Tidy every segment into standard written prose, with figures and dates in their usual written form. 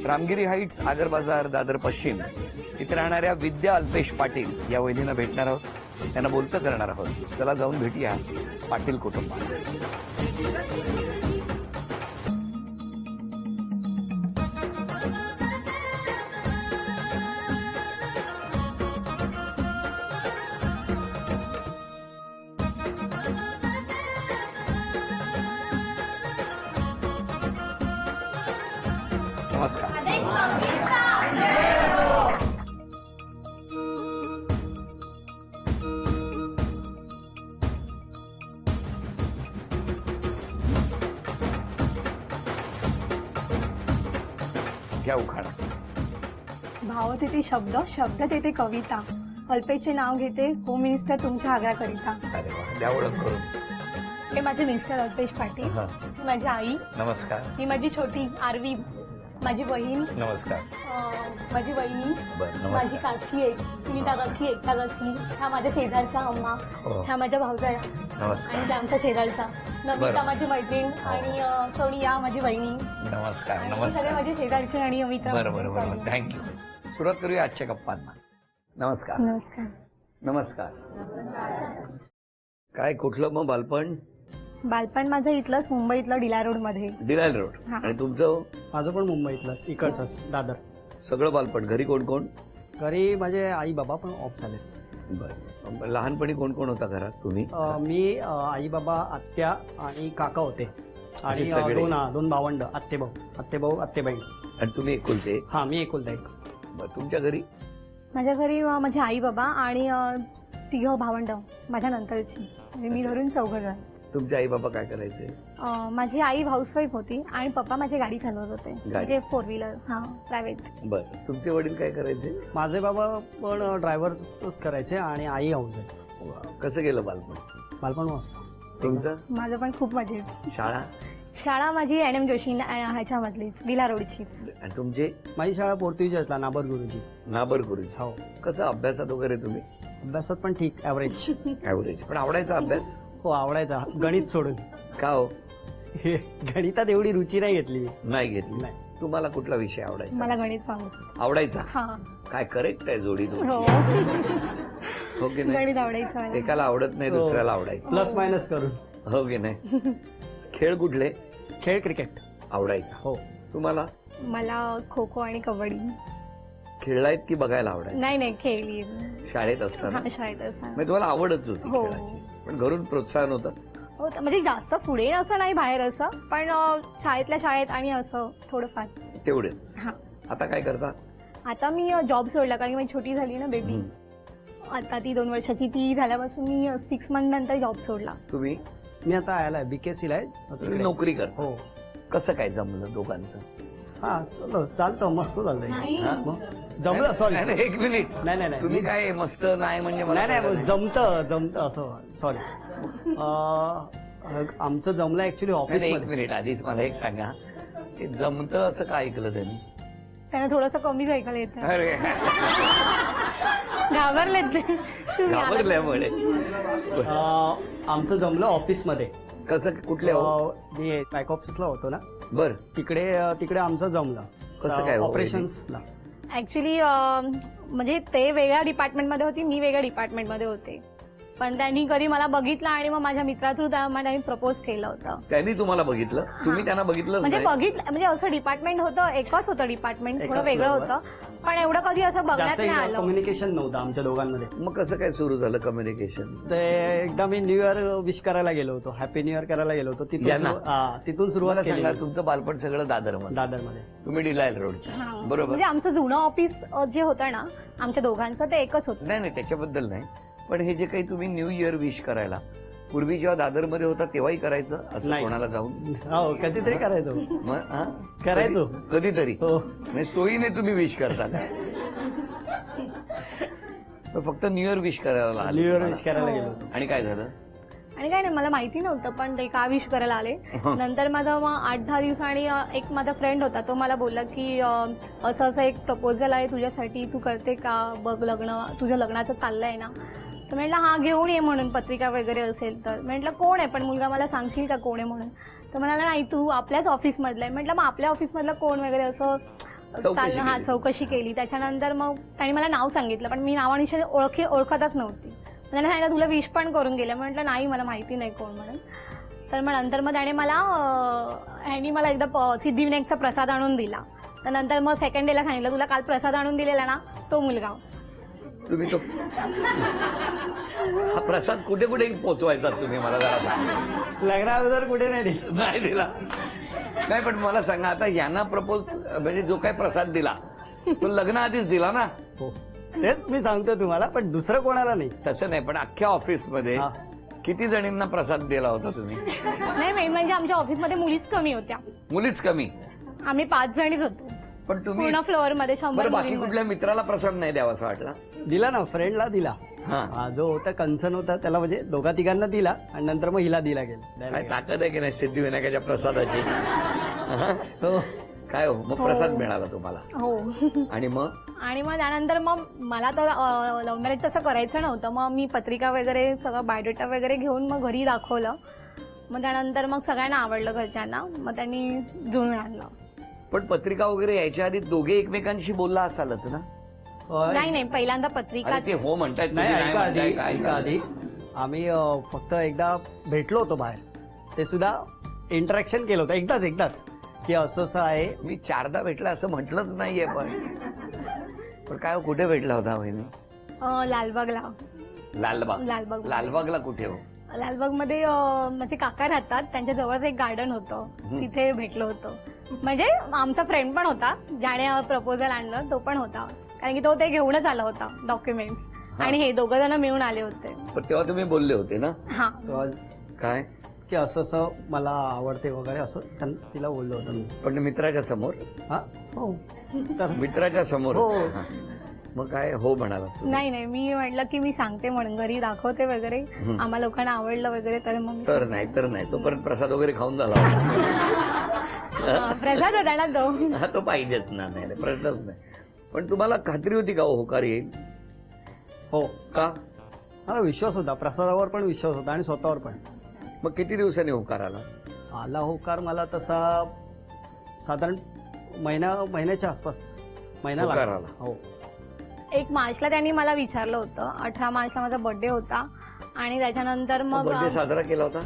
Ramgiri heights, आगर बाजार, दादर पश्चिम इथे राहणाऱ्या विद्या अल्पेश पाटील या वहिनींना भेटणार आहोत, त्यांना बोलतं करणार आहोत. चला जाऊन भेटूया पाटील कुटुंबाला. नमस्कार. घ्या उखाणा. भाव तिथे शब्द, शब्द तिथे कविता. अल्पेशचे नाव घेते, होम मिनिस्टर तुमच्या आग्राकरिता. अरे वा, द्या ओळख करून. हे माझे मिस्टर अल्पेश पाटील, हा. ही माझी आई, नमस्कार. ही माझी छोटी आरवी, माझी बहीण, नमस्कार. माझी वहिनी, बरं, माझी नमस्कार. काकी एक, सुनीता काकी, एकता काकी, ह्या माझ्या शेजारच्या अम्मा, हो. ह्या माझ्या भाऊजाया नमस्कार. आणि त्या आमच्या शेजारच्या नमिता बरं. माझी मैत्रीण आणि सोनिया माझी बहिणी. नमस्कार. आणि सगळे नमस्कार. माझे शेजारचे आणि मित्र. बरं बरं बरं, थँक्यू. सुरुवात करूया आजच्या गप्पांना. नमस्कार. नमस्कार. नमस्कार. काय कुठलं मग बालपण? बालपण माझं इथलंच, मुंबईतलं डिला रोड मध्ये. डिलायल रोड. हा. आणि तुमचं? माझं पण मुंबईतलंच, इकडचंच, दादर. सगळं बालपण. घरी कोण कोण? घरी माझे आई बाबा पण ऑफ झाले. बरं. लहानपणी कोण कोण होता घरात? तुम्ही? मी आई बाबा, आत्या आणि काका होते आणि सगळे? दोन भावंड, आत्तेभाऊ आत्तेबाई. आणि तुम्ही एकुलते? हा, मी एकुलता एक. बरं. तुमच्या घरी? माझ्या घरी माझे आई बाबा आणि 3 भावंड माझ्या नंतरची, म्हणजे मी धरून 4 जण. तुमचे आई बाबा काय करायचे? माझी आई हाऊसवाईफ होती आणि पप्पा माझी गाडी चालवत होते, म्हणजे 4 व्हीलर. हा, प्रायव्हेट. बरं. तुमचे वडील काय करायचे? माझे बाबा पण ड्रायव्हरच करायचे आणि आई हाऊस आहे. वा, कसं गेलं बालपण? बालपण मस्त. तुमचं? माझं पण खूप मजेत. शाळा? शाळा माझी NM जोशी ह्याच्यामधलीच, डिला रोडचीच. आणि तुमचे? माझी शाळा पोर्तुगीजला, नाबर गुरुजी. नाबर गुरुजी. हो. कसं अभ्यासात वगैरे तुम्ही? अभ्यासात पण ठीक, ॲव्हरेज. ऍव्हरेज. पण आवडायचा अभ्यास? हो, आवडायचा. गणित सोडून. का हो? गणितात एवढी रुची नाही घेतली मी. नाही घेतली. नाही. तुम्हाला कुठला विषय आवडायचा? मला गणित आवडत. आवडायचा. हा. काय करेक्ट आहे जोडी हो. तुमची. हो की नाही? गणित आवडायचं मला. एकाला आवडत नाही, हो. दुसऱ्याला आवडायचं. प्लस मायनस करून. हो की नाही? खेळ कुठले? खेळ क्रिकेट. आवडायचा. हो. तुम्हाला? मला खो खो आणि कबड्डी. खेळलायत की बघायला आवडायचं? नाही खेळली. शाळेत असताना? हा, शाळेत असताना. म्हणजे तुम्हाला आवडच होती हो. खेळाची, पण घरून प्रोत्साहन होतं? हो, म्हणजे जास्त पुढे असं नाही, बाहेर असं, पण शाळेतल्या शाळेत आणि असं थोडंफार तेवढेच. हा. आता काय करता? आता मी जॉब सोडला, कारण की माझी छोटी झाली ना बेबी. आता ती 2 वर्षाची, ती झाल्यापासून मी 6 मंथ नंतर जॉब सोडला. तुम्ही? मी आता आलाय BKC ला तुम्ही नोकरी करता? हो. कसं काय जमलं दोघांचं? हा, चलो, चालतं, मस्त चाललंय. हा? मग जमलं. सॉरी, नाही, नाही, एक मिनिट. नाही. तुम्ही काय मस्त नाही म्हणजे मला नाही कळलं जमतं असं. सॉरी, आमचं जमलं ऍक्च्युली नाही, ऑफिस एक मध्ये. मिनिट. आधीच मला एक सांगा, ते जमतं असं का ऐकलं त्यांनी? त्यांना थोडंसं कमीच ऐकायला येतं. अरे, घाबरलेत ते. तुम्ही आलात. घाबरल्यामुळे. आमचं जमलं ऑफिस मध्ये. कसं? कुठल्या? मी बॅक ऑफिसला होतो ना, बर. तिकडे आमचं जमलं. कसं काय? ऑपरेशन्सला. ऍक्च्युली म्हणजे ते वेगळ्या डिपार्टमेंटमध्ये होती, मी वेगळ्या डिपार्टमेंटमध्ये होते. पण त्यांनी कधी मला बघितलं आणि मग माझ्या मित्रा थ्रू त्यांनी प्रपोज केलं होतं. त्यांनी तुम्हाला बघितलं? तुम्ही त्यांना बघितलं? म्हणजे बघितलं, म्हणजे असं डिपार्टमेंट होतं, एकच होतं डिपार्टमेंट, थोडं एकाच वेगळं बरोबर. होतं, पण एवढं कधी असं बघण्यात जास्त नाही आलं. कम्युनिकेशन नव्हतं आमच्या दोघांमध्ये. मग कसं काय सुरू झालं कम्युनिकेशन? ते एकदा मी न्यू इयर विश करायला गेलो होतो, हॅपी न्यू इयर करायला गेलो होतो. तिथून सुरुवात मला केली. सांगा, तुमचं बालपण सगळं दादरमध्ये? दादरमध्ये. तुम्ही डिलायल रोडच्या? हा. बरोबर. म्हणजे आमचं जुनं ऑफिस जे होतं ना आमच्या दोघांचं, ते एकच होतं. नाही, त्याच्याबद्दल नाही, पण हे जे काही तुम्ही न्यू इयर विश करायला पूर्वी जेव्हा दादरमध्ये होता तेव्हाही करायचं असं नाही. कोणाला जाऊन? हो, कधीतरी करायचो. मग हा? करायचो. कधीतरी? हो. म्हणजे सोयीने तुम्ही विश करता का? फक्त न्यू इयर विश करायला आले न्यू इयर तुम्हाला? विश करायला गेलो होतो. आणि काय झालं? आणि काय नाही, मला माहिती नव्हतं, पण ते का विश करायला आले. नंतर माझा मग 8-10 दिवसांनी एक माझा फ्रेंड होता, तो मला बोलला की असं एक प्रपोजल आहे तुझ्यासाठी, तू करते का बघ, लग्न तुझ्या लग्नाचं चाललंय ना. तर म्हटलं हा, घेऊन ये म्हणून, पत्रिका वगैरे असेल तर. म्हटलं कोण आहे पण मुलगा, मला सांगशील का कोण आहे म्हणून. तर म्हणाला नाही, तू आपल्याच ऑफिसमधला आहे. म्हटलं मग आपल्या ऑफिसमधलं कोण वगैरे असं. चौकशी हा केली. चौकशी केली. त्याच्यानंतर मग त्यांनी मला नाव सांगितलं, पण मी नावानिशी ओळखतच नव्हती. त्याने सांगितलं तुला विश पण करून गेलं. म्हटलं नाही, मला माहिती नाही कोण म्हणून. तर मग नंतर मग त्याने मला एकदा सिद्धिविनायकचा प्रसाद आणून दिला. तर नंतर मग सेकंड डेला सांगितलं तुला काल प्रसाद आणून दिलेला ना, तो मुलगा. तुम्ही तो हा प्रसाद कुठे कुठे पोचवायचा तुम्ही मला जरा सांगा. लग्नाबद्दल कुठे नाही दिली. नाही दिला. नाही पण मला सांगा, आता यांना प्रपोज म्हणजे जो काही प्रसाद दिला तो लग्न आधीच दिला ना. हो तेच मी सांगतो तुम्हाला, पण दुसरं कोणाला नाही. तसं नाही, पण अख्ख्या ऑफिसमध्ये हा. किती जणींना प्रसाद दिला होता तुम्ही? नाही मेन म्हणजे आमच्या ऑफिसमध्ये मुलीच कमी होत्या. मुलीच कमी. आम्ही 5 जणीच होतो पण तुम्ही पूर्ण फ्लोअरमध्ये 100 बरं बाकी मुलींमध्ये. कुठल्या मित्राला प्रसाद नाही द्यावा असं वाटलं? दिला ना, फ्रेंडला दिला. हा. हा, जो होता कन्सर्न होता त्याला म्हणजे दोघा तिघांना दिला आणि नंतर मग हिला द्यायला काय गेला. ताकद आहे की नाही सिद्धिविनायकाच्या प्रसादाची? हा? हो काय हो मग प्रसाद मिळाला तुम्हाला? हो. आणि मग त्यानंतर मग मला तर लव्ह मॅरेज तसं करायचं नव्हतं. मग मी पत्रिका वगैरे सगळं बायोडेटा वगैरे घेऊन मग घरी दाखवलं. मग त्यानंतर मग सगळ्यांना आवडलं घरच्यांना. मग त्यांनी जुळून आणलं. पण पत्रिका वगैरे यायच्या आधी दोघे एकमेकांशी बोलला असालच ना? नाही पहिल्यांदा पत्रिका. अरे ते हो म्हणतायत, नाही, तुम्ही ऐका म्हणताय, आधी काय ऐका आधी आम्ही फक्त एकदा भेटलो होतो बाहेर. ते सुद्धा इंटरॅक्शन केलं होतं एकदाच की असं असं आहे. मी 4दा भेटला असं म्हटलंच नाहीये. पण काय हो, कुठे भेटला होता वहिनी? लालबागला. लालबागला कुठे हो? लालबागमध्ये माझे काका राहतात, त्यांच्या जवळच एक गार्डन होतं, तिथे भेटलो होतो. म्हणजे आमचा फ्रेंड पण होता ज्याने प्रपोजल आणलं, तो पण होता. कारण की तो ते घेऊनच आला होता डॉक्युमेंट्स. आणि हे 2 जण मिळून आले होते. पण तेव्हा तुम्ही बोलले होते ना? हा. काय की असं असं मला आवडते वगैरे असं तिला बोललो होतो मी. पण मित्राच्या समोर? हा हो. तर मित्राच्या समोर? हो. हा. मग काय हो म्हणाला? नाही मी म्हटलं की मी सांगते म्हणून घरी दाखवते वगैरे, आम्हा लोकांना आवडलं वगैरे, तर मग तर नाही तोपर्यंत प्रसाद वगैरे खाऊन झाला होता. प्रसाद होता ना तो. हा तो पाहिजेच ना. नाही प्रश्नच नाही. पण तुम्हाला खात्री होती का होकार येईल? हो, का? मला विश्वास होता, प्रसादावर पण विश्वास होता आणि स्वतःवर पण. मग किती दिवसांनी होकार आला? आला होकार मला तसा साधारण महिन्याच्या आसपास. महिना होकार लागला. आला. हो. 1 मार्चला त्यांनी मला विचारलं होतं. 18 मार्चला माझा बर्थडे होता. आणि त्याच्यानंतर मग बर्थडे साजरा केला होता?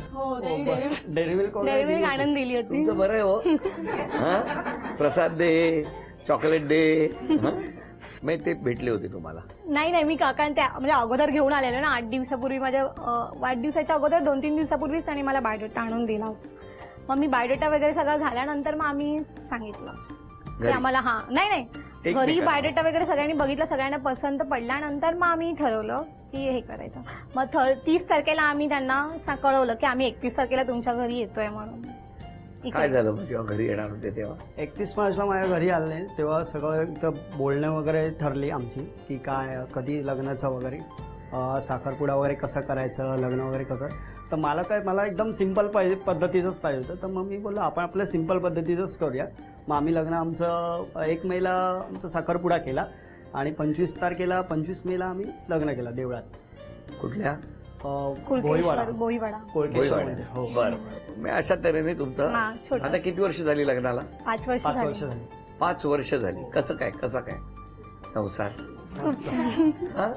डेअरी मिल्क डेअरी मिल्क आणून दिली होती. तुमचं बरं आहे हो. हा? प्रसाद दे, चॉकलेट दे. हा? मग ते भेटले होते तुम्हाला? नाही मी काका त्या म्हणजे अगोदर घेऊन आलेलो ना 8 दिवसापूर्वी. माझ्या वाढदिवसाच्या अगोदर 2-3 दिवसापूर्वीच त्यांनी मला बायोडेटा आणून दिला होता. मग मी बायोडेटा वगैरे सगळं झाल्यानंतर मग आम्ही सांगितलं की आम्हाला नाही घरी बायोडेटा वगैरे सगळ्यांनी बघितलं, सगळ्यांना पसंत पडल्यानंतर मग आम्ही ठरवलं की हे करायचं. मग 30 तारखेला आम्ही त्यांना कळवलं की आम्ही 31 तारखेला तुमच्या घरी येतोय म्हणून. काय झालं जेव्हा घरी येणार होते तेव्हा? 31 मार्चला माझ्या घरी आले तेव्हा सगळं इथं बोलणं वगैरे ठरली आमची की काय कधी लग्नाचं वगैरे, साखरपुडा वगैरे कसं करायचं, लग्न वगैरे कसं. तर मला एकदम सिंपल पद्धतीचंच पाहिजे होतं. तर मग मी बोललो आपण आपल्या सिंपल पद्धतीचंच करूया. मग आम्ही लग्न आमचं 1 मेला आमचा साखरपुडा केला आणि 25 मेला आम्ही लग्न केलं देवळात. कुठल्या? भोईवाडा. कोळकेश्वरमध्ये. हो. बरं. मी अशा तऱ्हेने तुमचं छोटं. आता किती वर्ष झाली लग्नाला? 5 वर्ष 5 झाली. वर्ष झाली. 5 वर्ष झाली. कसा काय संसार? हा?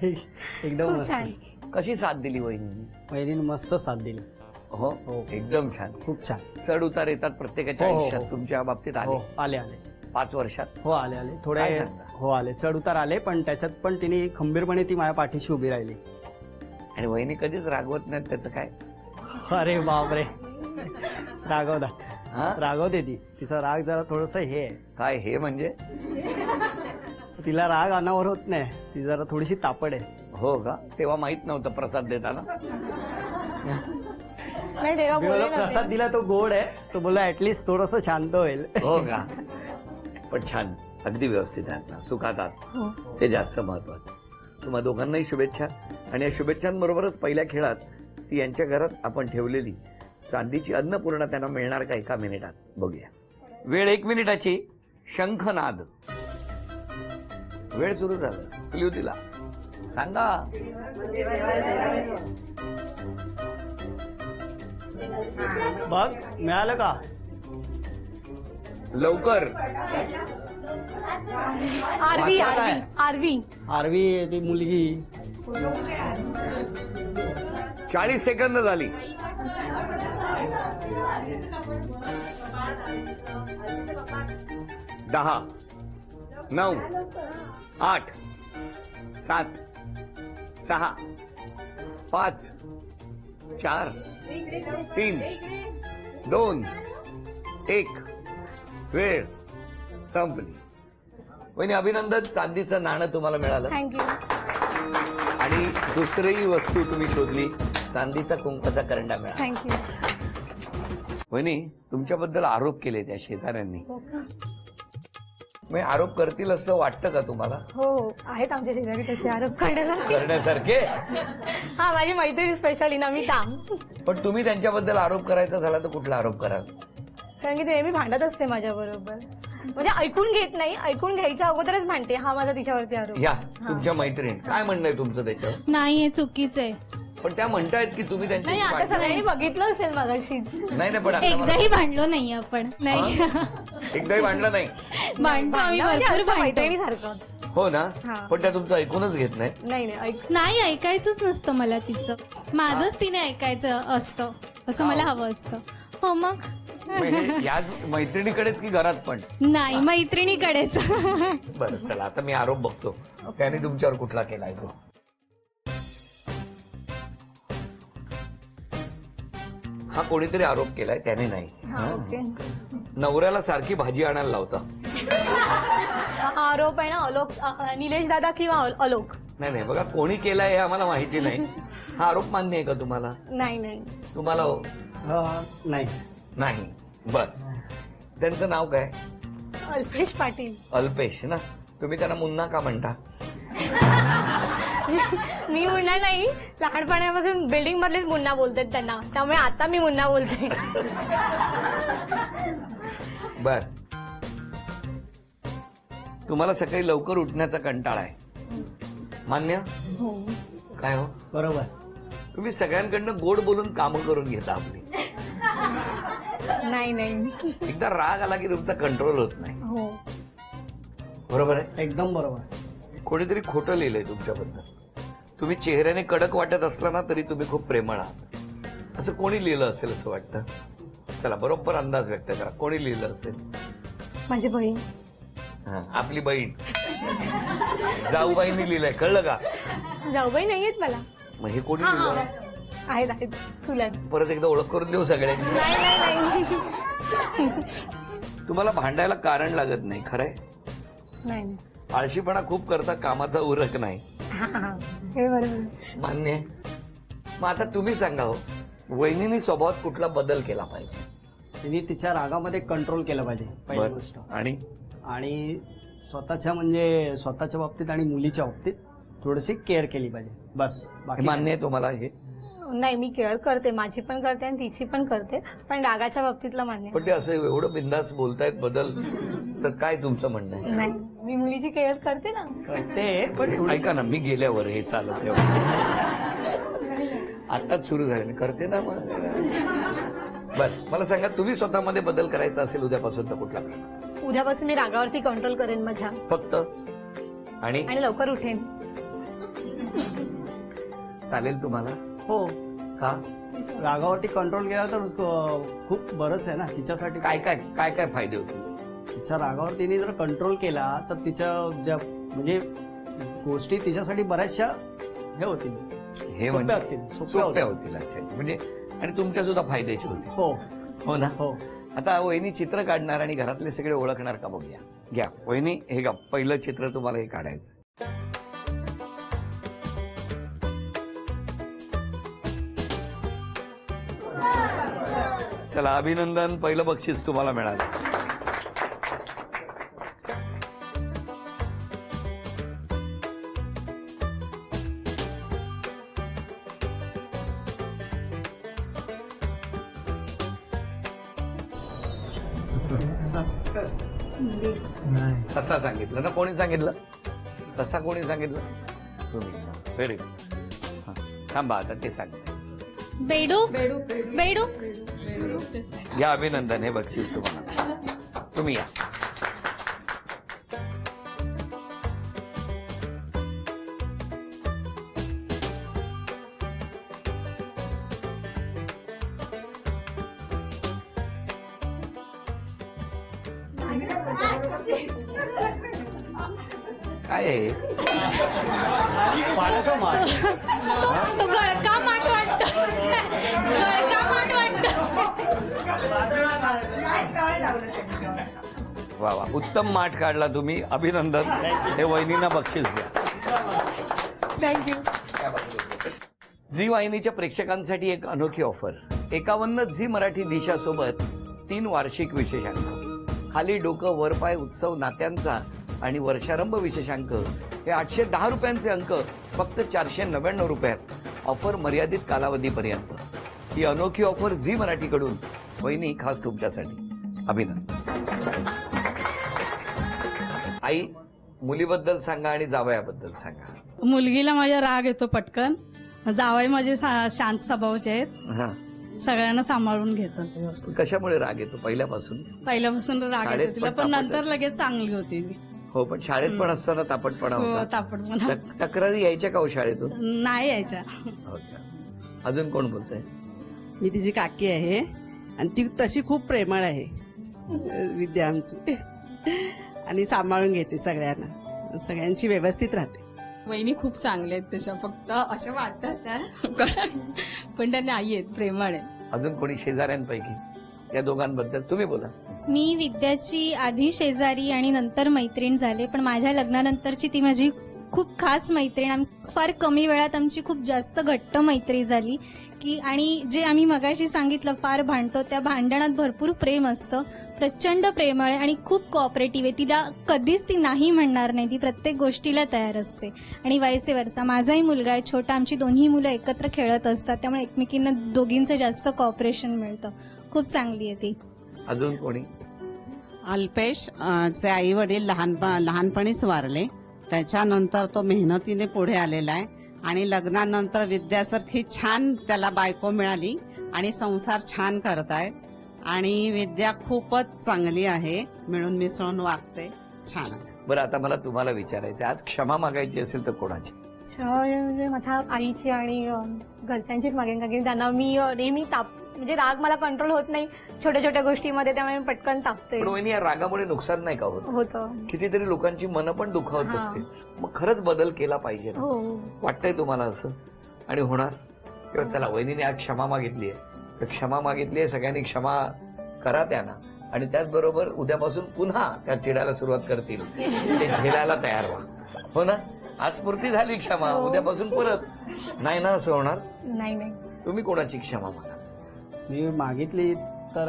एकदम खूप मस्त. छान. कशी साथ दिली वहिनी? वहिनीने मस्त साथ दिली. हो एकदम छान. खूप छान. चढ उतार येतात प्रत्येकाच्या हो, हो, आयुष्यात. हो. तुमच्या बाबतीत हो आले आले 5 वर्षात? हो आले थोडे. काय सांगता? हो आले, चढ उतार आले, पण त्याच्यात पण तिने खंबीरपणे ती माझ्या पाठीशी उभी राहिली. आणि वहिनी कधीच रागवत नाहीत, त्याचं काय? अरे बापरे, रागवतात. हा? रागवते ती. तिचा राग जरा थोडस हे आहे. काय हे म्हणजे? तिला राग अनावर होत नाही, ती जरा थोडीशी तापड आहे. हो का? तेव्हा माहित नव्हतं प्रसाद देताना? नाही तेव्हा मी बोलले बोललो नव्हते. प्रसाद दिला तो गोड आहे, तो बोला ऍटलीस्ट थोडस शांत होईल. हो का? पण छान, अगदी व्यवस्थित आहेत ना, सुखात आहात, हो. ते जास्त महत्वाचं. तुम्हा दोघांनाही शुभेच्छा. आणि या शुभेच्छांबरोबरच पहिल्या खेळात ती यांच्या घरात आपण ठेवलेली चांदीची अन्नपूर्णा त्यांना मिळणार का 1 मिनिटात बघूया. वेळ 1 मिनिटाची. शंखनाद. वेळ सुरू झाला. क्ल्यू दिला. सांगा. बघ मिळालं का? लवकर. आरवी वाचलं काय? आरवी आरवी ती मुलगी 40 सेकंद झाली. दहा, 9, 8, 7, 6, 5, 4, 3, 2, 1. वेळ संपली. वहिनी अभिनंदन, चांदीचं नाणं तुम्हाला मिळालं. थँक्यू. आणि दुसरी वस्तू तुम्ही शोधली, चांदीचा कुंकाचा करंडा मिळाला. थँक्यू. वहिनी तुमच्याबद्दल आरोप केले त्या शेजाऱ्यांनी. मग आरोप करतील असं वाटतं का तुम्हाला? हो आहेत आमच्या शेजारी तसे आरोप काढायला. करण्यासारखे. हा माझी मैत्रीण स्पेशली नमिता. पण तुम्ही त्यांच्याबद्दल आरोप करायचा झाला तर कुठला आरोप कराल? कारण की ते नेहमी भांडत असते माझ्या बरोबर. म्हणजे ऐकून घेत नाही, ऐकून घ्यायच्या अगोदरच भांडते. हा माझा तिच्यावरती आरोप. या तुमच्या मैत्रीण काय म्हणणं आहे तुमचं त्याच्यावर? नाही हे चुकीचं आहे. पण त्या म्हणतायत की तुम्ही नाही त्यांची आता सगळ्यांनी बघितलं असेल मगाशी. नाही नाही पण आता मला- एकदाही भांडलो नाही आपण. नाही एकदाही भांडलं नाही. भांडतो आम्ही म्हणजे भरपूर असं भांडतो. मैत्रिणीसारखं. हो ना. हा. पण त्या तुमचं ऐकूनच घेत नाही. नाही नाही ऐक. नाही ऐकायचंच नसतं मला तिचं. माझंच तिने ऐकायचं असतं असं मला हवं असतं. हो मग मग हे याच मैत्रिणीकडेच की घरात पण? नाही मैत्रिणीकडेच. बरं चला आता मी आरोप बघतो त्याने तुमच्यावर कुठला केलाय तो. हा कोणीतरी आरोप केलाय त्याने नाही. हा ओके. नवऱ्याला सारखी भाजी आणायला लावता. हा आरोप आहे ना अलोक निलेश दादा किंवा अलोक. नाही नाही बघा कोणी केलाय हे आम्हाला माहिती नाही. हा आरोप मान्य आहे का तुम्हाला? नाही नाही तुम्हाला हो? नाही. नाही. बर त्यांचं नाव काय? अल्पेश पाटील. अल्पेश ना. तुम्ही त्यांना मुन्ना का म्हणता? मी मुन्ना नाही, लहानपणापासून बिल्डिंग मधलेच मुन्ना बोलतात त्यांना, त्यामुळे आता मी मुन्ना बोलते. बर तुम्हाला सकाळी लवकर उठण्याचा कंटाळा आहे मान्य? हो. काय हो बरोबर. तुम्ही सगळ्यांकडनं गोड बोलून कामं करून घेता आपली. नाही नाही. एकदा राग आला की तुमचा कंट्रोल होत नाही. हो. बरोबर आहे. एकदम बरोबर. कोणीतरी खोटं लिहिलंय तुमच्याबद्दल. तुम्ही चेहऱ्याने कडक वाटत असला ना तरी तुम्ही खूप प्रेमळ आहात असं कोणी लिहिलं असेल असं वाटतं? चला बरोबर अंदाज व्यक्त करा. कोणी लिहिलं असेल? माझी बहीण. हा, आपली बहीण जाऊबाईंनी लिहिलंय. कळलं का? जाऊबाई नाहीयेत मला. मग हे कोणी हा हा लिहिलं? आहेत आहेत तुला. परत एकदा ओळख करून देऊ सगळ्यांनी. नाही नाही नाही. तुम्हाला भांडायला कारण लागत नाही. खरंय? नाही. आळशीपणा खूप करता, कामाचा उरक नाही. हा हा हे बरोबर. मान्य आहे. मग आता तुम्ही सांगा हो वहिनीने स्वभावात कुठला बदल केला पाहिजे? तिने तिच्या रागामध्ये कंट्रोल केलं पाहिजे पहिली बरं. गोष्ट. आणि स्वतःच्या म्हणजे स्वतःच्या बाबतीत आणि मुलीच्या बाबतीत थोडीशी केअर केली पाहिजे बस. हे बाकी मान्य आहे तुम्हाला? हे नाही मी केअर करते, माझी पण करते आणि तिची पण करते, पण रागाच्या बाबतीतला मान्य. पण ते असं एवढं बिंदास बोलतायत बदल तर काय तुमचं म्हणणं आहे? नाही मी मुलीची केअर करते ना. ते पण थोडीशी- ऐका ना मी गेल्यावर हे चालत तेव्हा आताच सुरू झाले करते ना मग. बर मला सांगा तुम्ही स्वतःमध्ये बदल करायचा असेल उद्यापासून तर कुठला करा? उद्यापासून मी रागावरती कंट्रोल करेन माझ्या. फक्त आणि आणि लवकर उठेन. चालेल तुम्हाला? हो. का? रागावरती कंट्रोल केला तर खूप बरंच आहे ना तिच्यासाठी. काय काय काय काय फायदे होतील? तिच्या रागावर तिने जर कंट्रोल केला तर तिच्या ज्या म्हणजे गोष्टी तिच्यासाठी बऱ्याचशा हे होतील. हे सोप्या म्हणजे होतील. सोप्या होतील. अच्छा म्हणजे आणि तुमच्या सुद्धा फायद्याचे होतील. हो हो ना. हो. आता वहिनी चित्र काढणार आणि घरातले सगळे ओळखणार का बघूया. घ्या वहिनी हे का पहिलं चित्र तुम्हाला हे काढायचं. चला अभिनंदन, पहिलं बक्षीस तुम्हाला मिळालं. ससा सांगितलं ना? कोणी सांगितलं? ससा कोणी सांगितलं? तुम्ही. Very good. थांबा आता ते सांगते. बेडूक बेडूक. या अभिनंदन, हे बक्षीस तुम्हाला. तुम्ही या. काय आहे? पाण्याचा माठ. तो गळका माठ वाटतो. गळका माठ वाटतो. वा वा, उत्तम माठ काढला तुम्ही, अभिनंदन. हे वहिनींना बक्षीस द्या. थँक्यू. झी वाहिनीच्या प्रेक्षकांसाठी एक अनोखी ऑफर. 51 झी मराठी दिशासोबत 3 वार्षिक विशेषांक, खाली डोकं वर पाय उत्सव नात्यांचा आणि वर्षारंभ विशेषांक हे 810 रुपयांचे अंक फक्त 499 रुपयात. ऑफर मर्यादित कालावधीपर्यंत. ही अनोखी ऑफर झी मराठीकडून वहिनी खास तुमच्यासाठी. अभिनंदन. आई, मुलीबद्दल सांगा आणि जावयाबद्दल सांगा. मुलगीला माझ्या राग येतो पटकन. जावई माझे शांत स्वभावाचे आहेत. हा, सगळ्यांना सांभाळून घेतात व्यवस्थित. कशामुळे राग येतो पहिल्यापासून? पहिल्यापासून राग शाळेत येतो तिला, पण पण तापट नंतर लगेच चांगली होती ती. हो, पण शाळेत पण असताना तापटपणा हो, होता. तापट म्हणा. तक्रारी यायच्या का हो शाळेतून? नाही यायच्या. हो का? अजून कोण बोलतंय? मी तिची काकी आहे आणि ती तशी खूप प्रेमळ आहे विद्या आमची, आणि सांभाळून घेते सगळ्यांना, सगळ्यांची व्यवस्थित राहते. वहिनी खूप चांगले आहेत तशा, फक्त अशा वाटतात त्या पण त्या नाही आहेत, प्रेमळ आहे. अजून कोणी शेजाऱ्यांपैकी या दोघांबद्दल तुम्ही बोला. मी विद्याची आधी शेजारी आणि नंतर मैत्रीण झाले, पण माझ्या लग्नानंतरची ती माझी खूप खास मैत्रीण. फार कमी वेळात आमची खूप जास्त घट्ट मैत्री झाली की, आणि जे आम्ही मगाशी सांगितलं फार भांडतो, त्या भांडणात भरपूर प्रेम असतं. प्रचंड प्रेमळ आहे आणि खूप कोऑपरेटिव्ह आहे. तिला कधीच ती नाही म्हणणार नाही, ती प्रत्येक गोष्टीला तयार असते. आणि वायसे वर्सा, माझाही मुलगा आहे छोटा, आमची दोन्ही मुलं एकत्र खेळत असतात, त्यामुळे एकमेकींना दोघींचं जास्त कॉपरेशन मिळतं. खूप चांगली आहे ती. अजून कोणी? अल्पेश चे आई वडील लहानपणीच वारले, त्याच्यानंतर तो मेहनतीने पुढे आलेला आहे आणि लग्नानंतर विद्यासारखी छान त्याला बायको मिळाली आणि संसार छान करतायत. आणि विद्या खूपच चांगली आहे, मिळून मिसळून वागते, छान आहे. बरं, आता मला तुम्हाला विचारायचं, आज क्षमा मागायची असेल तर कोणाची? म्हणजे माझ्या आईची आणि घरच्यांचीच मागेन, कारण की त्यांना मी नेहमी म्हणजे राग मला कंट्रोल होत नाही छोट्या छोट्या गोष्टीमध्ये, त्यामुळे मी पटकन तापते. पण वहिनी, या रागामुळे नुकसान नाही का होत? होतं. कितीतरी लोकांची मनं पण दुखावत हा. असते. मग खरंच बदल केला पाहिजे ना? हो. वाटतंय तुम्हाला असं? आणि होणार? किंवा चला, वहिनीने आज क्षमा मागितली आहे तर क्षमा मागितली आहे, सगळ्यांनी क्षमा करा त्यांना. आणि त्याचबरोबर उद्यापासून पुन्हा त्या चिडायला सुरुवात करतील, ते झेलायला तयार व्हा. हो ना? आज पूर्ती झाली क्षमा, हो. उद्यापासून परत नाही ना, असं होणार? नाही नाही. तुम्ही कोणाची क्षमा मागा? मी मागितली तर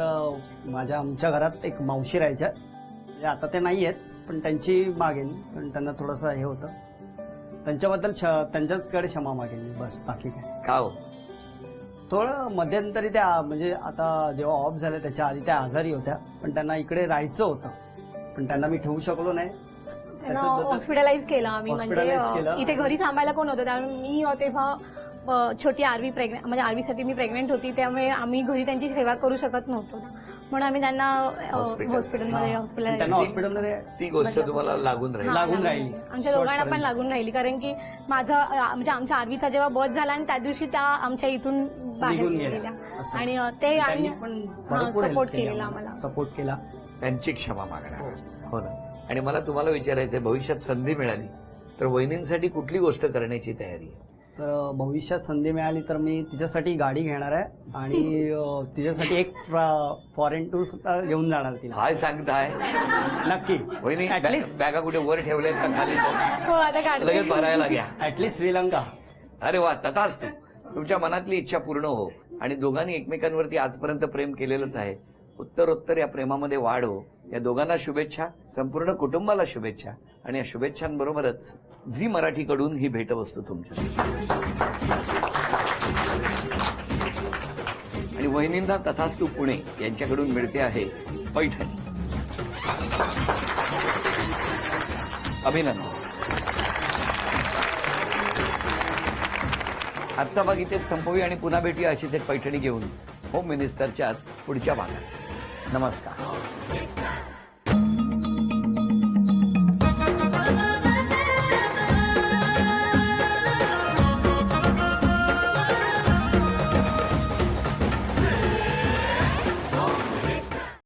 आमच्या घरात एक मावशी राहायच्या, म्हणजे आता ते नाही आहेत, पण त्यांची मागेन, पण त्यांना थोडंसं हे होतं त्यांच्याबद्दल, त्यांच्याचकडे क्षमा मागेन मी, बस. बाकी काय? का हो? थोडं मध्यंतरी त्या, म्हणजे आता जेव्हा ऑफ झाल्या त्याच्या आधी त्या आजारी होत्या, पण त्यांना इकडे राहायचं होतं, पण त्यांना मी ठेवू शकलो नाही. त्यांना त्याच्याबद्दल- हॉस्पिटलाइज केलं आम्ही, Hospitalize केलं. म्हणजे इथे घरी थांबायला कोण होतं, त्यामुळे मी तेव्हा छोटी आरवी प्रेग्नेंट, म्हणजे आरवीसाठी मी प्रेग्नेंट होती, त्यामुळे आम्ही घरी त्यांची सेवा करू शकत नव्हतो ना, म्हणून आम्ही त्यांना हॉस्पिटलमध्ये हा. पण त्यांना हॉस्पिटलमध्ये ती गोष्ट तुम्हाला लागून राहील. लागून राहिली. आमच्या दोघांना पण शेवटपर्यंत. लागून राहिली, कारण की माझा म्हणजे आमच्या आरवीचा जेव्हा बर्थ झाला आणि त्या दिवशी त्या आमच्या इथून बाहेर निघून गेलेल्या, गेल्या. असं. आणि ते त्यांनी आणि पण भरपूर सपोर्ट केलेला आम्हाला. सपोर्ट केला. त्यांची क्षमा मागणार. हो ना? आणि मला तुम्हाला विचारायचंय, भविष्यात संधी मिळाली तर वहिनींसाठी कुठली गोष्ट करण्याची तयारी आहे? तर भविष्यात संधी मिळाली तर मी तिच्यासाठी गाडी घेणार आहे आणि तिच्यासाठी एक फॉरेन टूर सुद्धा घेऊन जाणार तिला. काय सांगताय? नक्की. वहिनी, ऍटलीस्ट बॅगा कुठे वर ठेवल्यात का खाली? हो, आता काढते. लगेच भरायला घ्या. ऍटलीस्ट श्रीलंका. अरे वा, तथाच तुमच्या मनातली इच्छा पूर्ण हो. आणि दोघांनी एकमेकांवरती आजपर्यंत प्रेम केलेलंच आहे. उत्तरोत्तर या प्रेमामध्ये वाढ हो. या दोघांना शुभेच्छा, संपूर्ण कुटुंबाला शुभेच्छा. आणि या शुभेच्छांबरोबरच झी मराठीकडून ही भेटवस्तू तुमच्या. आणि वहिनींना तथास्तू पुणे यांच्याकडून मिळते आहे पैठणी. अभिनंदन. आजचा भाग इथेच संपवूया आणि पुन्हा भेटूया अशीच एक पैठणी घेऊन होम मिनिस्टरच्याच पुढच्या भागात. नमस्कार.